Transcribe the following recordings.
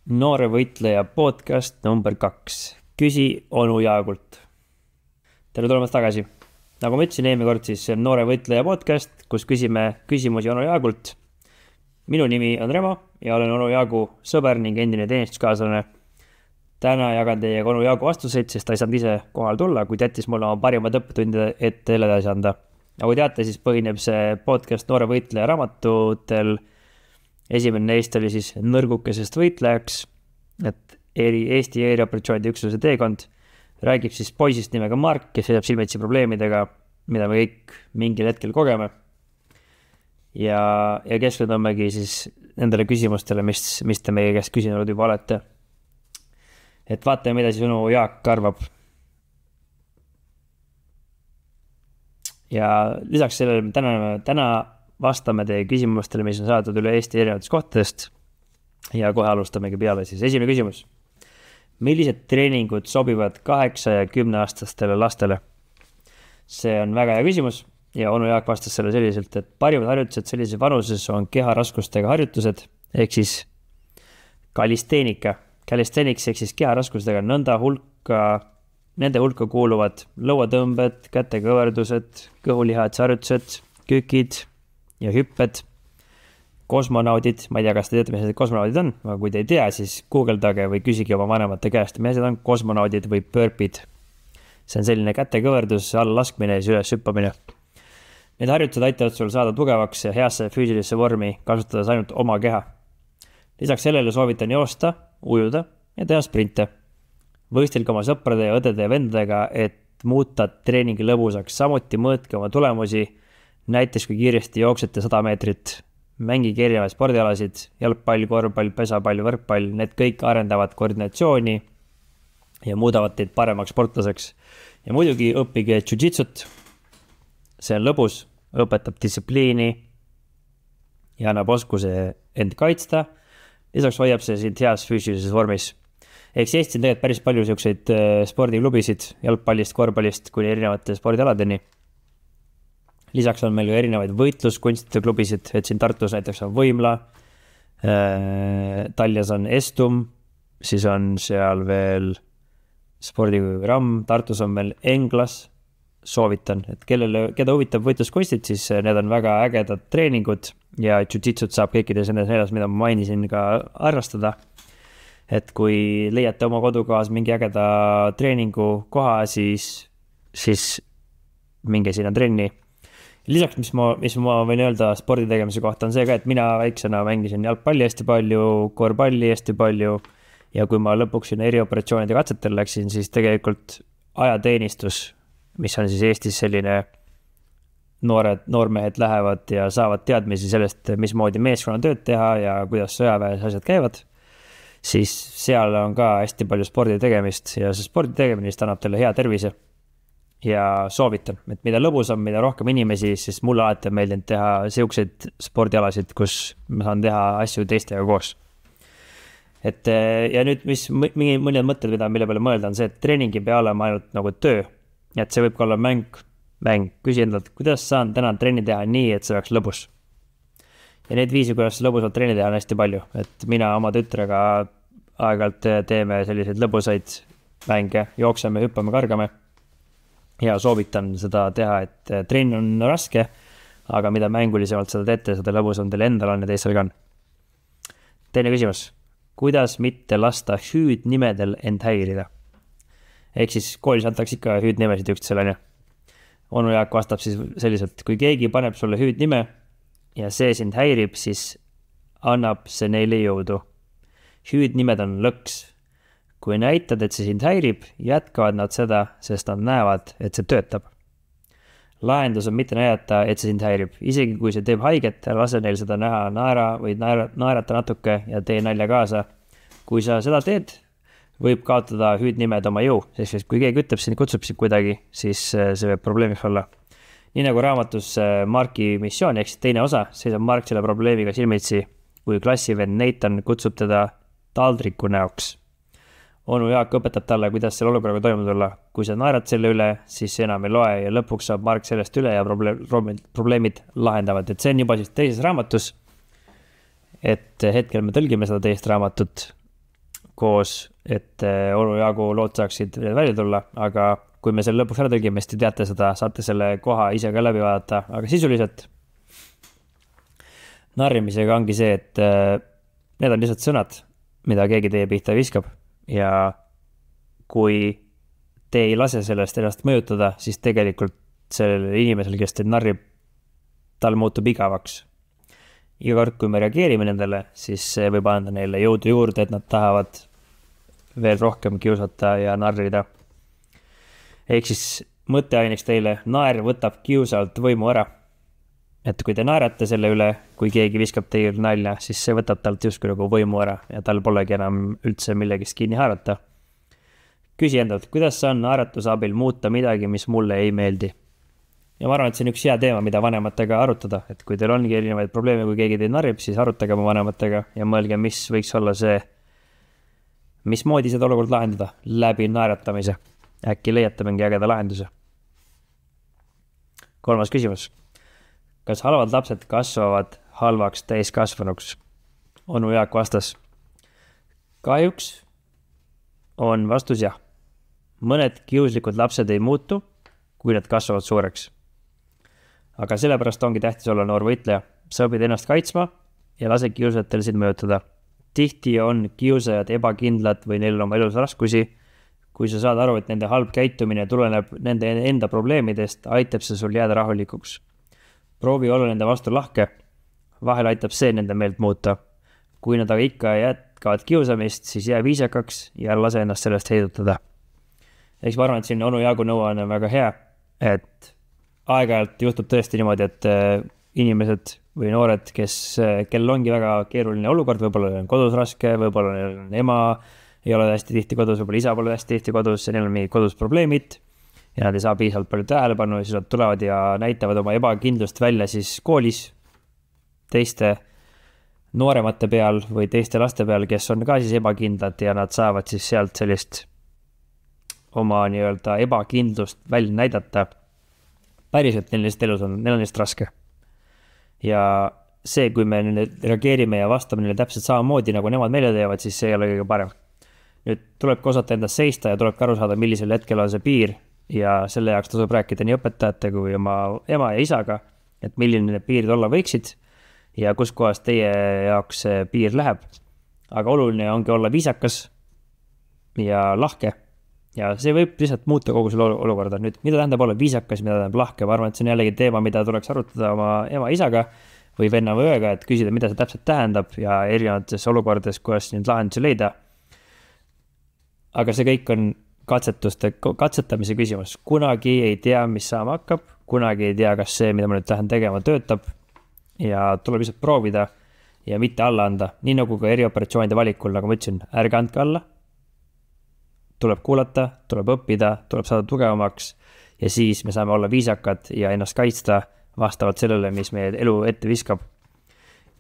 Noore võitleja podcast number 2. Küsi onu Jaagult. Tere tulemast tagasi. Nagu ma ütlesin eelmine kord, siis see on Noore võitleja podcast, kus küsime küsimusi onu Jaagult. Minu nimi on Remo ja olen onu Jaagu sõber ning endine teenistuskaaslane. Täna jagan teiega onu Jaagu vastuseid, sest ta ei saanud ise kohal tulla, kuid jättis mulle oma parimad õppetundide ette teile edasi anda. Nagu teate, siis põhineb see podcast Noore võitleja raamatutel. Esimene neist oli siis Nõrgukesest võitlejaks, et Eesti erioperatsioonide üksuse teekond. Räägib siis poisist nimega Mark, kes seisab silmitsi probleemidega, mida me kõik mingil hetkel kogeme. Ja keskendumegi siis nendele küsimustele, mis te meie käest küsinud juba olete. Et vaatame, mida siis onu Jaak arvab. Ja lisaks sellele täna vastame teie küsimustele, mis on saadud üle Eesti erinevatest kohtadest ja kohe alustamegi peale siis. Esimene küsimus. Millised treeningud sobivad 8- ja 10-aastastele lastele? See on väga hea küsimus ja onu Jaak vastas selle selliselt, et parimad harjutused sellises vanuses on keharaskustega harjutused, ehk siis kalisteenika. Kalisteniks ehk siis keharaskustega nende hulka kuuluvad lõuatõmbed, kätekõverdused, kõhulihad, harjutused, kükid ja hüpped, kosmonaudid. Ma ei tea, kas te teate, mis need kosmonaudid on, aga kui te ei tea, siis guugeldage või küsige oma vanemate käest, mis need on kosmonaudid või burpeed. See on selline kätekõverdus, allalaskmine ja siis üles hüppamine. Need harjutused aitavad sul saada tugevaks ja heasse füüsilisse vormi, kasutades ainult oma keha. Lisaks sellele soovitan joosta, ujuda ja teha sprinte. Võistelge oma sõprade ja õdede ja vendadega, et muuta treeningi lõbusaks. Samuti mõõtke oma tulemusi, näiteks kui kiiresti jooksete 100 meetrit, mängige erinevaid spordialasid, jalgpall, korvpall, pesapall, võrkpall, need kõik arendavad koordinatsiooni ja muudavad teid paremaks sportlaseks. Ja muidugi õppige jiu-jitsut, see on lõbus, õpetab distsipliini ja annab oskuse end kaitsta, lisaks hoiab see sind heas füüsilises vormis. Ehk siis Eestis on tegelikult päris palju selliseid spordiklubisid, jalgpallist, korvpallist kuni erinevate spordialadeni. Lisaks on meil ju erinevaid võitluskunstide klubisid, et siin Tartus näiteks on Võimla, Taljas on Estum, siis on seal veel spordiprogramm, Tartus on meil Englas, soovitan, et keda huvitab võitluskunstid, siis need on väga ägedad treeningud ja jiu-jitsut saab kõikides nendes neljas, mida ma mainisin ka harrastada. Et kui leiate oma kodukohas mingi ägeda treeningu koha, siis minge sinna trenni. Lisaks, mis ma võin öelda spordi tegemise kohta on see ka, et mina väiksena mängisin jalgpalli hästi palju, korvpalli hästi palju ja kui ma lõpuks sinna erioperatsioonide katsetel läksin, siis tegelikult ajateenistus, mis on siis Eestis selline noormehed lähevad ja saavad teadmisi sellest, mismoodi meeskonna tööd teha ja kuidas sõjaväes asjad käivad, siis seal on ka hästi palju spordi tegemist ja see spordi tegemist annab teile hea tervise. Ja soovitan, et mida lõbusam, mida rohkem inimesi, siis mulle alati on meeldinud teha siukseid spordialasid, kus ma saan teha asju teistega koos. Et ja nüüd, mõned mõtted, mille peale mõelda on see, et treeningi pea olema ainult nagu töö. Et see võib ka olla mäng. Küsi endalt, kuidas saan täna trenni teha nii, et see oleks lõbus. Ja need viisi, kuidas lõbusalt trenni teha on hästi palju. Et mina oma tütrega aeg-ajalt teeme selliseid lõbusaid mänge, jookseme, hüppame, kargame. Ja soovitan seda teha, et trenn on raske, aga mida mängulisemalt seda teete, seda lõbusam teil endal on ja teisel ka on. Teine küsimus. Kuidas mitte lasta hüüdnimedel end häirida? Ehk siis koolis antakse ikka hüüdnimesid üksteisele. Onu Jaak vastab siis selliselt, kui keegi paneb sulle hüüdnime ja see sind häirib, siis annab see neile jõudu. Hüüdnimed on lõks. Kui näitad, et see sind häirib, jätkavad nad seda, sest nad näevad, et see töötab. Lahendus on mitte näidata, et see sind häirib. Isegi kui see teeb haiget, lase neil seda näha, naera või naerata natuke ja tee nalja kaasa. Kui sa seda teed, võib kaotada hüüdnimed oma jõu, sest kui keegi ütleb sind, kutsub sind kuidagi, siis see võib probleemiks olla. Nii nagu raamatus Marki missioon, ehk teine osa, seisab Mark selle probleemiga silmitsi, kui klassivend Nathan kutsub teda taldriku näoks. Onu Jaak õpetab talle, kuidas selle olukorraga toimub tulla. Kui sa naerad selle üle, siis see enam ei loe ja lõpuks saab Mark sellest üle ja probleemid lahendavad. Et see on juba siis teises raamatus, et hetkel me tõlgime seda teist raamatut koos, et onu jagu lood saaksid välja tulla, aga kui me selle lõpuks ära tegime, siis te teate seda, saate selle koha ise ka läbi vaadata, aga sisuliselt narrimisega ongi see, et need on lihtsalt sõnad, mida keegi teie pihta viskab ja kui te ei lase sellest ennast mõjutada, siis tegelikult sellel inimesel, kes teid narrib, tal muutub igavaks. Iga kord, kui me reageerime nendele, siis see võib anda neile jõudu juurde, et nad tahavad veel rohkem kiusata ja narrida. Ehk siis mõtteaineks teile, naer võtab kiusalt võimu ära. Et kui te naerate selle üle, kui keegi viskab teile nalja, siis see võtab talt justkui nagu võimu ära ja tal polegi enam üldse millegist kinni haarata. Küsi endalt, kuidas saan naeratuse abil muuta midagi, mis mulle ei meeldi? Ja ma arvan, et see on üks hea teema, mida vanematega arutada, et kui teil ongi erinevaid probleeme, kui keegi teid narrib, siis arutage oma vanematega ja mõelge, mis võiks olla see, mismoodi seda olukord lahendada läbi naeratamise. Äkki leiate mingi ägeda lahenduse. 3. küsimus. Kas halvad lapsed kasvavad halvaks täiskasvanuks? Onu Jaak vastas. Kahjuks on vastus jah. Mõned kiuslikud lapsed ei muutu, kui nad kasvavad suureks. Aga sellepärast ongi tähtis olla noor võitleja. Sa õpid ennast kaitsma ja lase kiusajatel sind mõjutada. Tihti on kiusajad ebakindlad või neil on oma elus raskusi. Kui sa saad aru, et nende halb käitumine tuleneb nende enda probleemidest, aitab see sul jääda rahulikuks. Proovi olla nende vastu lahke. Vahel aitab see nende meelt muuta. Kui nad aga ikka jätkavad kiusamist, siis jää viisakaks ja lase ennast sellest heidutada. Eks ma arvan, et siin onu Jaagu nõuanne on väga hea, et aeg-ajalt juhtub tõesti niimoodi, et inimesed või noored, kellel ongi väga keeruline olukord, võib-olla on kodus raske, võib-olla neil on ema ei ole hästi tihti kodus, võib-olla isa pole hästi tihti kodus ja neil on mingid kodus probleemid ja nad ei saa piisavalt palju tähelepanu ja siis nad tulevad ja näitavad oma ebakindlust välja siis koolis teiste nooremate peal või teiste laste peal, kes on ka siis ebakindlad ja nad saavad siis sealt sellist oma nii-öelda ebakindlust välja näidata. Päriselt neil lihtsalt elus on, neil on lihtsalt raske. Ja see, kui me reageerime ja vastame neile täpselt samamoodi, nagu nemad meile teevad, siis see ei ole kõige parem. Nüüd tuleb osata endast seista ja tuleb aru saada, millisel hetkel on see piir ja selle jaoks tasub rääkida nii õpetajate kui oma ema ja isaga, et milline need piirid olla võiksid ja kus kohas teie jaoks see piir läheb. Aga oluline ongi olla viisakas ja lahke. Ja see võib lihtsalt muuta kogu selle olukorda. Nüüd, mida tähendab olla viisakas, mida tähendab lahke? Ma arvan, et see on jällegi teema, mida tuleks arutada oma ema isaga või venna või õega, et küsida, mida see täpselt tähendab ja erinevates olukordades, kuidas neid lahendusi leida. Aga see kõik on katsetamise küsimus. Kunagi ei tea, mis saama hakkab, kunagi ei tea, kas see, mida ma nüüd tahan tegema, töötab ja tuleb lihtsalt proovida ja mitte alla anda. Nii nagu ka erioperatsioonide valikul, nagu ma ütlesin, ärge andke alla. Tuleb kuulata, tuleb õppida, tuleb saada tugevamaks ja siis me saame olla viisakad ja ennast kaitsta vastavalt sellele, mis meie elu ette viskab.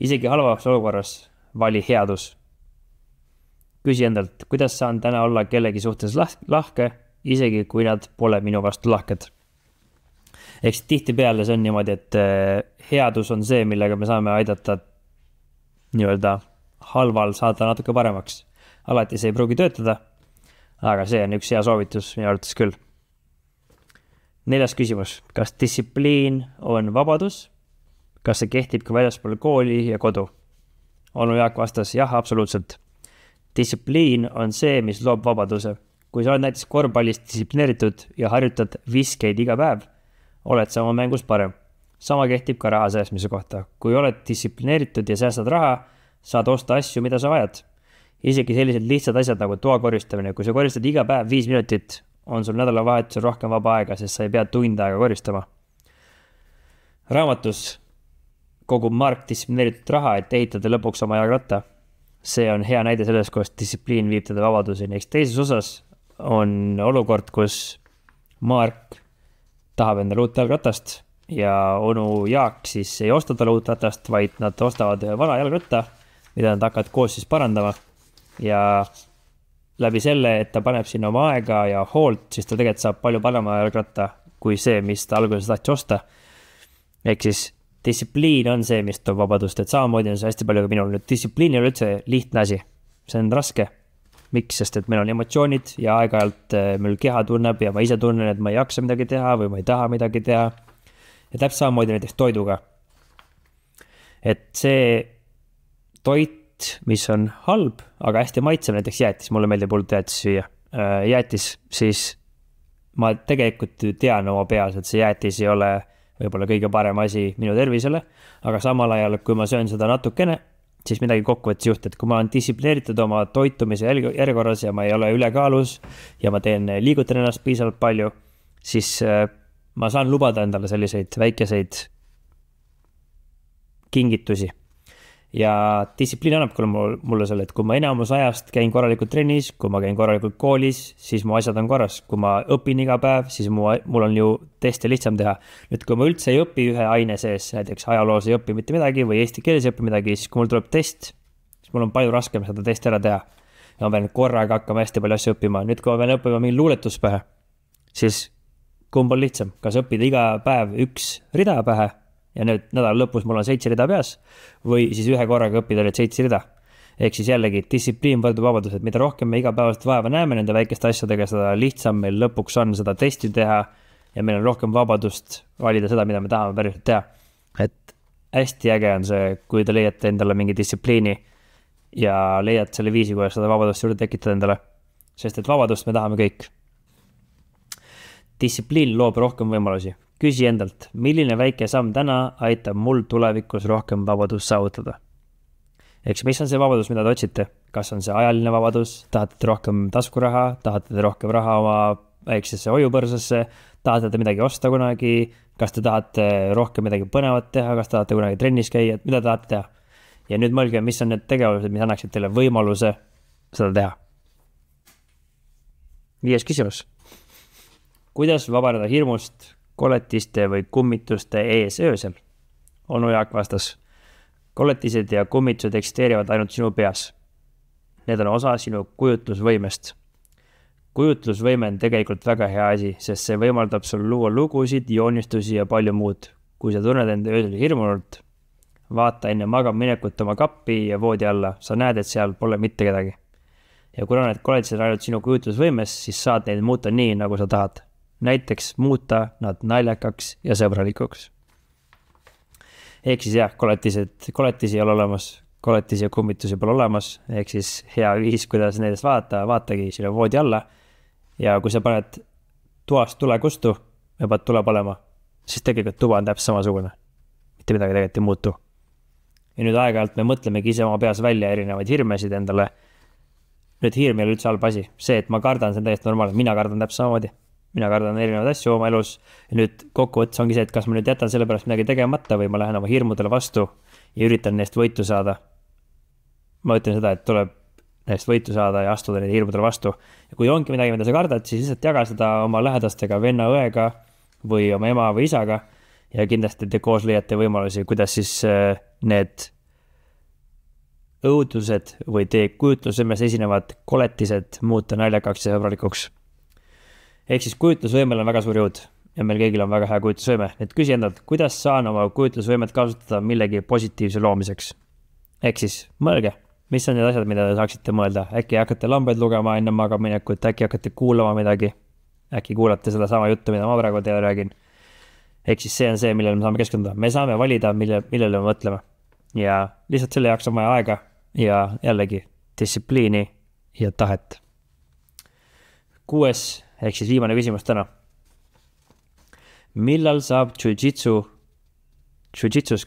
Isegi halvas olukorras vali headus. Küsi endalt, kuidas saan täna olla kellegi suhtes lahke, isegi kui nad pole minu vastu lahked. Eks tihti peale see on niimoodi, et headus on see, millega me saame aidata nii-öelda halval saada natuke paremaks. Alati see ei pruugi töötada. Aga see on üks hea soovitus minu arvates küll. 4. küsimus. Kas distsipliin on vabadus? Kas see kehtib ka väljaspool kooli ja kodu? Onu Jaak vastas, jah, absoluutselt. Distsipliin on see, mis loob vabaduse. Kui sa oled näiteks korvpallist distsiplineeritud ja harjutad viskeid iga päev, oled sa oma mängus parem. Sama kehtib ka raha säästmise kohta. Kui oled distsiplineeritud ja säästad raha, saad osta asju, mida sa vajad. Isegi sellised lihtsad asjad nagu toa koristamine. Kui sa koristad iga päev 5 minutit, on sul nädalavahetusel rohkem vaba aega, sest sa ei pea tund aega koristama. Raamatus kogub Mark distsiplineeritud raha, et ehitada lõpuks oma jalgratta. See on hea näide sellest, kus distsipliin viib teda vabaduseni. Eks teises osas on olukord, kus Mark tahab endale uut jalgratast ja onu Jaak siis ei osta talle uut ratast, vaid nad ostavad vana jalgratta, mida nad hakkavad koos siis parandama. Ja läbi selle, et ta paneb sinna oma aega ja hoolt, siis ta tegelikult saab palju parema jalgratta kui see, mis ta alguses tahtis osta. Ehk siis distsipliin on see, mis toob vabadust, et samamoodi on see hästi palju ka minul. Nüüd distsipliin ei ole üldse lihtne asi. See on raske. miks, sest et meil on emotsioonid ja aeg-ajalt meil keha tunneb ja ma ise tunnen, et ma ei jaksa midagi teha või ma ei taha midagi teha. Ja täpselt samamoodi näiteks toiduga. Et see toit, mis on halb, aga hästi maitsev, näiteks jäätis, mulle meeldib hullult jäätis süüa. Jäätis, siis ma tegelikult tean oma peas, et see jäätis ei ole võib-olla kõige parem asi minu tervisele, aga samal ajal, kui ma söön seda natukene, siis midagi kokkuvõttes juht, et kui ma olen distsiplineeritud oma toitumise järjekorras ja ma ei ole ülekaalus ja ma liigutan ennast piisavalt palju, siis ma saan lubada endale selliseid väikeseid kingitusi. Ja distsipliin annab mulle selle, et kui ma enamus ajast käin korralikult trennis, kui ma käin korralikult koolis, siis mu asjad on korras. Kui ma õpin iga päev, siis mul on ju teste lihtsam teha. Nüüd, kui ma üldse ei õpi ühe aine sees, näiteks ajaloos ei õpi mitte midagi või eesti keeles ei õpi midagi, siis kui mul tuleb test, siis mul on palju raskem seda testi ära teha. Ja ma pean korraga hakkama hästi palju asju õppima. Nüüd, kui ma pean õppima mingi luuletus pähe, siis kumb on lihtsam? Kas õppida iga päev üks rida pähe? Ja nüüd nädala lõpus mul on 7 rida peas või siis ühe korraga õppida need 7 rida. Ehk siis jällegi distsipliin võrdub vabadus, et mida rohkem me igapäevast vaeva näeme nende väikeste asjadega, seda lihtsam meil lõpuks on seda testi teha ja meil on rohkem vabadust valida seda, mida me tahame päriselt teha. Et hästi äge on see, kui te leiate endale mingi distsipliini ja leiate selle viisi, kuidas seda vabadust juurde tekitada endale. Sest et vabadust me tahame kõik. Distsipliin loob rohkem võimalusi. Küsi endalt, milline väike samm täna aitab mul tulevikus rohkem vabadust saavutada? Eks mis on see vabadus, mida te otsite? Kas on see ajaline vabadus? Tahate te rohkem taskuraha? Tahate te rohkem raha oma väiksesse hoiupõrsasse? Tahate te midagi osta kunagi? Kas te tahate rohkem midagi põnevat teha? Kas tahate kunagi trennis käia? Mida tahate teha? Ja nüüd mõelge, mis on need tegevused, mis annaksid teile võimaluse seda teha. 5. küsimus. Kuidas vabaneda hirmust koletiste või kummituste ees öösel? Onu Jaak vastas. Koletised ja kummitused eksisteerivad ainult sinu peas. Need on osa sinu kujutlusvõimest. Kujutlusvõime on tegelikult väga hea asi, sest see võimaldab sul luua lugusid, joonistusi ja palju muud. Kui sa tunned enda öösel hirmunult, vaata enne magamaminekut oma kappi ja voodi alla. Sa näed, et seal pole mitte kedagi. Ja kuna need koletised on ainult sinu kujutlusvõimes, siis saad neid muuta nii, nagu sa tahad. Näiteks muuta nad naljakaks ja sõbralikuks. Ehk siis jah, koletisi ei ole olemas, koletisi ja kummitusi pole olemas, ehk siis hea viis, kuidas nendest vaatagi sinna voodi alla. Ja kui sa paned toast tule kustu ja paned tule palema, siis tegelikult tuba on täpselt samasugune. Mitte midagi tegelikult ei muutu. Ja nüüd aeg-ajalt me mõtlemegi ise oma peas välja erinevaid hirmesid endale. Nüüd hirm ei ole üldse halb asi. See, et ma kardan, see on täiesti normaalne. Mina kardan täpselt samamoodi. Mina kardan erinevaid asju oma elus ja nüüd kokkuvõttes ongi see, et kas ma nüüd jätan selle pärast midagi tegemata või ma lähen oma hirmudele vastu ja üritan neist võitu saada. Ma ütlen seda, et tuleb neist võitu saada ja astuda neid hirmudele vastu. Ja kui ongi midagi, mida sa kardad, siis lihtsalt jaga seda oma lähedastega, venna, õega või oma ema või isaga ja kindlasti te koos leiate võimalusi, kuidas siis need õudused või teie kujutlusemes esinevad koletised muuta naljakaks ja sõbralikuks. Ehk siis kujutlusvõimel on väga suur jõud ja meil kõigil on väga hea kujutlusvõime. Et küsi endalt, kuidas saan oma kujutlusvõimet kasutada millegi positiivse loomiseks? Ehk siis mõelge, mis on need asjad, mida te saaksite mõelda. Äkki hakkate lambeid lugema enne magaminekut, äkki hakkate kuulama midagi, äkki kuulate seda sama juttu, mida ma praegu teile räägin. Ehk siis see on see, millele me saame keskenduda. Me saame valida, millele me mõtleme. Ja lihtsalt selle jaoks on vaja aega ja jällegi distsipliini ja tahet. 6. Ehk siis viimane küsimus täna. Millal saab jiu-jitsus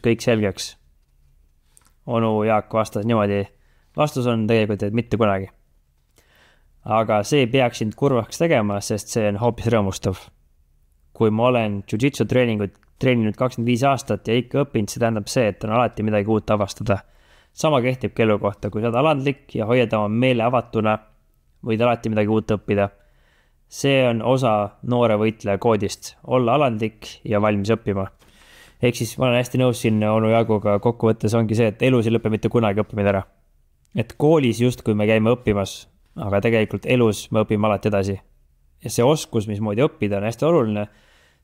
kõik selgeks? Onu Jaak vastas niimoodi. Vastus on tegelikult, et mitte kunagi. Aga see peaks sind kurvaks tegema, sest see on hoopis rõõmustav. Kui ma olen jiu-jitsu treeninud 25 aastat ja ikka õppinud, see tähendab see, et on alati midagi uut avastada. Sama kehtib kellu kohta. Kui sa oled alandlik ja hoiad oma meele avatuna, võid alati midagi uut õppida. See on osa noore võitleja koodist, olla alandlik ja valmis õppima. Ehk siis ma olen hästi nõus siin onu Jaaguga kokkuvõttes ongi see, et elus ei lõpe mitte kunagi õppimine ära. Et koolis just kui me käime õppimas, aga tegelikult elus me õpime alati edasi. Ja see oskus, mismoodi õppida, on hästi oluline,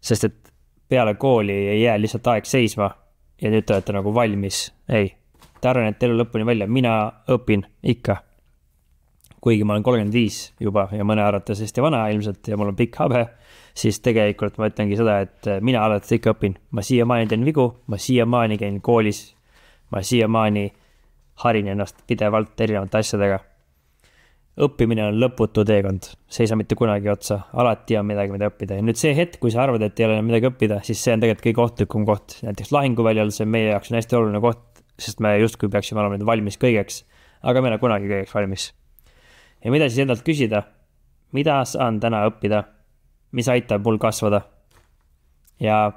sest et peale kooli ei jää lihtsalt aeg seisma ja nüüd te olete nagu valmis. Ei, te arvan, et elu lõpuni välja, mina õpin ikka. kuigi ma olen 35 juba ja mõne arvates hästi vana ilmselt ja mul on pikk habe, siis tegelikult ma ütlengi seda, et mina alati ikka õpin. Ma siiamaani teen vigu, ma siiamaani käin koolis, ma siiamaani harin ennast pidevalt erinevate asjadega. Õppimine on lõputu teekond, see ei saa mitte kunagi otsa, alati on midagi, mida õppida. Ja nüüd see hetk, kui sa arvad, et ei ole midagi õppida, siis see on tegelikult kõige ohtlikum koht. Näiteks lahinguväljal see meie jaoks on hästi oluline koht, sest me justkui peaksime olema nüüd valmis kõigeks, aga me ei ole kunagi kõigeks valmis. Ja mida siis endalt küsida? Mida saan täna õppida? Mis aitab mul kasvada? Ja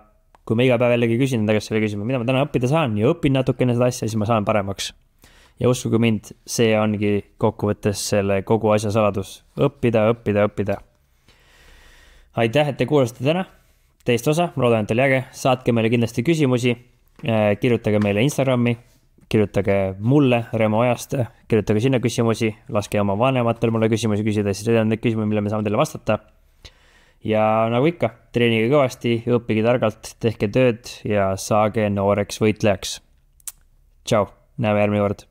kui ma iga päev jällegi küsin enda käest selle küsima, mida ma täna õppida saan ja õpin natukene seda asja, siis ma saan paremaks. Ja uskuge mind, see ongi kokkuvõttes selle kogu asja saladus. Õppida. Aitäh, et te kuulasite täna teist osa, ma loodan, et oli äge. Saatke meile kindlasti küsimusi, kirjutage meile Instagrami, kirjutage mulle Remo Ojast, kirjutage sinna küsimusi, laske oma vanematel mulle küsimusi küsida, siis need on need küsimused, mille me saame teile vastata. Ja nagu ikka, treenige kõvasti, õppige targalt, tehke tööd ja saage nooreks võitlejaks. Tšau, näeme järgmine kord.